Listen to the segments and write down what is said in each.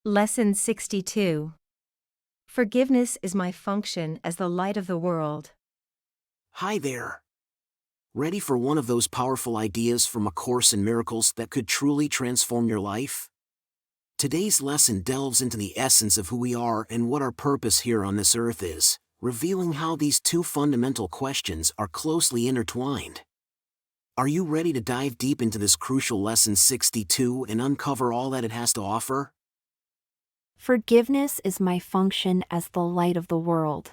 Lesson 62. Forgiveness is my function as the light of the world. Hi there. Ready for one of those powerful ideas from A Course in Miracles that could truly transform your life? Today's lesson delves into the essence of who we are and what our purpose here on this earth is, revealing how these two fundamental questions are closely intertwined. Are you ready to dive deep into this crucial Lesson 62 and uncover all that it has to offer? Forgiveness is my function as the light of the world.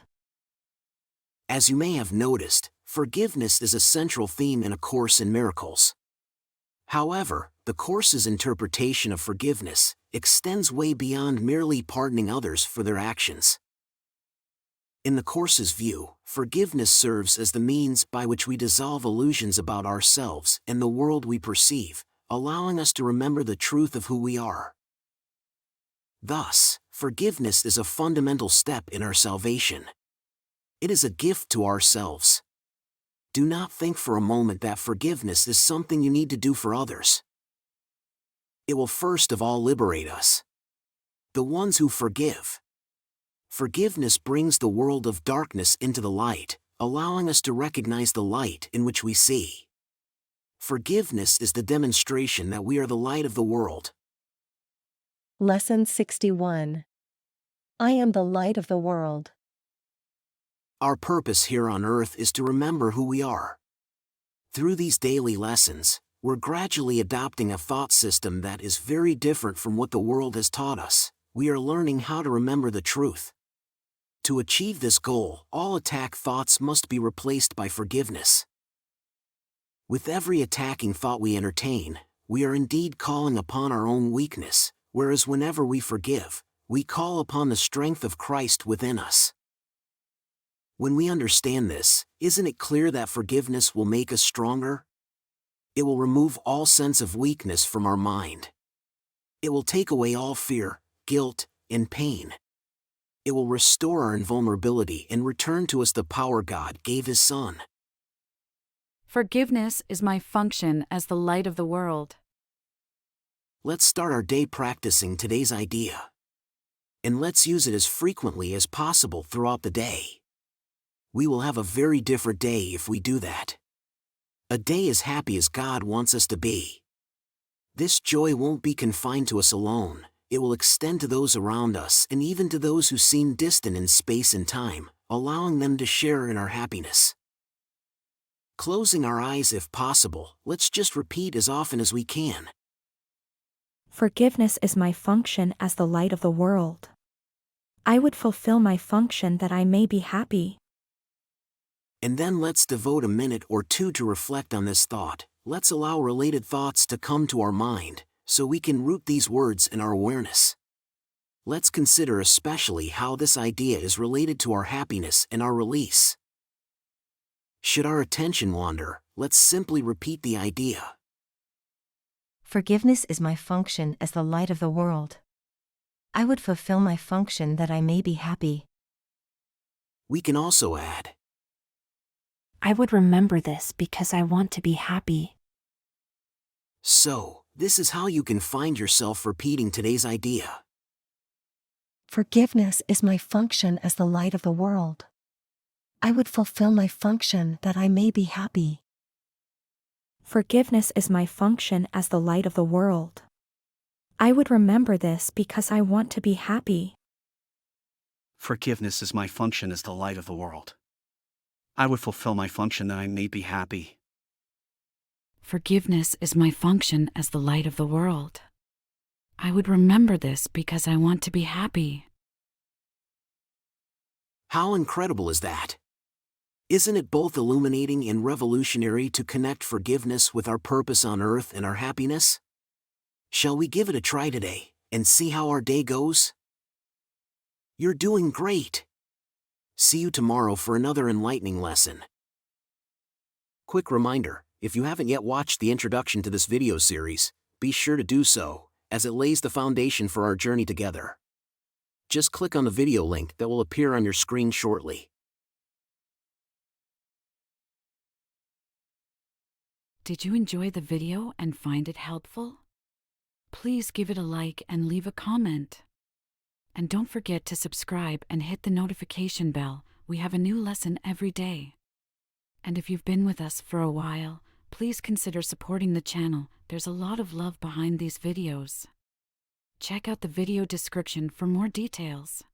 As you may have noticed, forgiveness is a central theme in A Course in Miracles. However, the Course's interpretation of forgiveness extends way beyond merely pardoning others for their actions. In the Course's view, forgiveness serves as the means by which we dissolve illusions about ourselves and the world we perceive, allowing us to remember the truth of who we are. Thus, forgiveness is a fundamental step in our salvation. It is a gift to ourselves. Do not think for a moment that forgiveness is something you need to do for others. It will first of all liberate us. The ones who forgive. Forgiveness brings the world of darkness into the light, allowing us to recognize the light in which we see. Forgiveness is the demonstration that we are the light of the world. Lesson 61. I am the light of the world. Our purpose here on earth is to remember who we are. Through these daily lessons, we're gradually adopting a thought system that is very different from what the world has taught us. We are learning how to remember the truth. To achieve this goal, all attack thoughts must be replaced by forgiveness. With every attacking thought we entertain, we are indeed calling upon our own weakness, whereas whenever we forgive, we call upon the strength of Christ within us. When we understand this, isn't it clear that forgiveness will make us stronger? It will remove all sense of weakness from our mind. It will take away all fear, guilt, and pain. It will restore our invulnerability and return to us the power God gave His Son. Forgiveness is my function as the light of the world. Let's start our day practicing today's idea. And let's use it as frequently as possible throughout the day. We will have a very different day if we do that. A day as happy as God wants us to be. This joy won't be confined to us alone. It will extend to those around us and even to those who seem distant in space and time, allowing them to share in our happiness. Closing our eyes if possible, let's just repeat as often as we can. Forgiveness is my function as the light of the world. I would fulfill my function that I may be happy. And then let's devote a minute or two to reflect on this thought. Let's allow related thoughts to come to our mind, so we can root these words in our awareness. Let's consider especially how this idea is related to our happiness and our release. Should our attention wander, let's simply repeat the idea. Forgiveness is my function as the light of the world. I would fulfill my function that I may be happy. We can also add, I would remember this because I want to be happy. So, this is how you can find yourself repeating today's idea. Forgiveness is my function as the light of the world. I would fulfill my function that I may be happy. Forgiveness is my function as the light of the world. I would remember this because I want to be happy. Forgiveness is my function as the light of the world. I would fulfill my function that I may be happy. Forgiveness is my function as the light of the world. I would remember this because I want to be happy. How incredible is that? Isn't it both illuminating and revolutionary to connect forgiveness with our purpose on earth and our happiness? Shall we give it a try today, and see how our day goes? You're doing great! See you tomorrow for another enlightening lesson. Quick reminder, if you haven't yet watched the introduction to this video series, be sure to do so, as it lays the foundation for our journey together. Just click on the video link that will appear on your screen shortly. Did you enjoy the video and find it helpful? Please give it a like and leave a comment. And don't forget to subscribe and hit the notification bell. We have a new lesson every day. And if you've been with us for a while, please consider supporting the channel. There's a lot of love behind these videos. Check out the video description for more details.